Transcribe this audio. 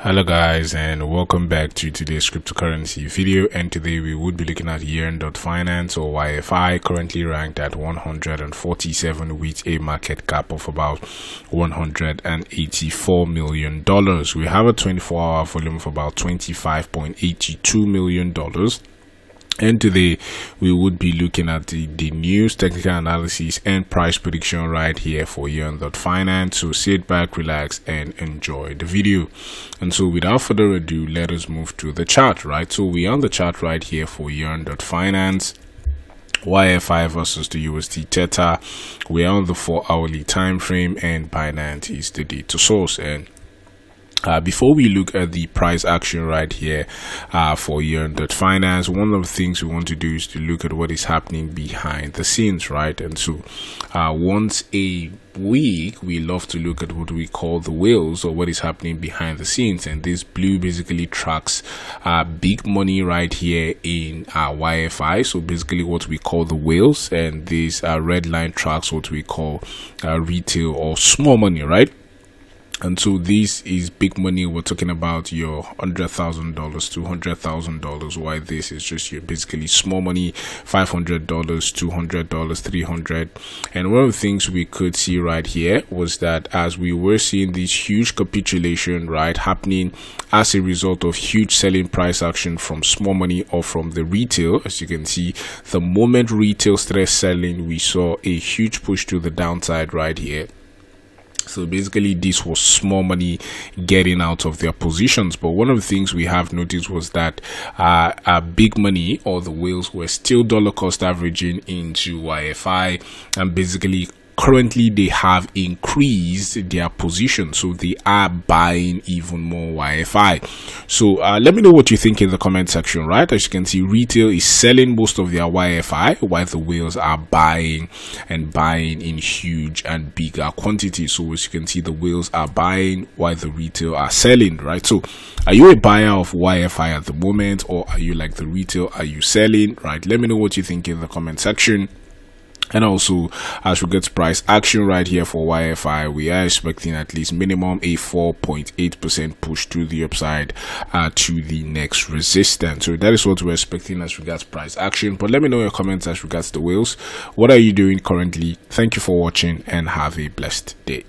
Hello guys, and welcome back to today's cryptocurrency video. And today we would be looking at YEARN.finance or YFI, currently ranked at 147 with a market cap of about $184 million. We have a 24-hour volume of about $25.82 million. And today we would be looking at the news, technical analysis, and price prediction right here for YEARN.finance. So sit back, relax, and enjoy the video. And so without further ado, let us move to the chart, right? So we are on the chart right here for YEARN.finance. YFI versus the USD Theta. We are on the 4-hourly time frame, and Binance is the data source. And before we look at the price action right here for YEARN.finance, one of the things we want to do is to look at what is happening behind the scenes, right? And so once a week, we love to look at what we call the whales, or what is happening behind the scenes. And this blue basically tracks big money right here in YFI, so basically what we call the whales, and this red line tracks what we call retail or small money, right? And so this is big money. We're talking about your $100,000, $200,000, while this is just your basically small money, $500, $200, $300. And one of the things we could see right here was that as we were seeing this huge capitulation, right, happening as a result of huge selling price action from small money or from the retail, as you can see, the moment retail started selling, we saw a huge push to the downside right here. So basically this was small money getting out of their positions. But one of the things we have noticed was that big money, or the whales, were still dollar cost averaging into YFI, and basically currently they have increased their position, so they are buying even more YFI. So let me know what you think in the comment section, right? As you can see, retail is selling most of their YFI, while the whales are buying in huge and bigger quantities. So as you can see, the whales are buying while the retail are selling, right? So are you a buyer of YFI at the moment, or are you like the retail? Are you selling, right? Let me know what you think in the comment section. And also, as we get to price action right here for YFI, we are expecting at least minimum a 4.8% push to the upside to the next resistance. So that is what we're expecting as regards price action. But let me know your comments as regards the whales. What are you doing currently? Thank you for watching, and have a blessed day.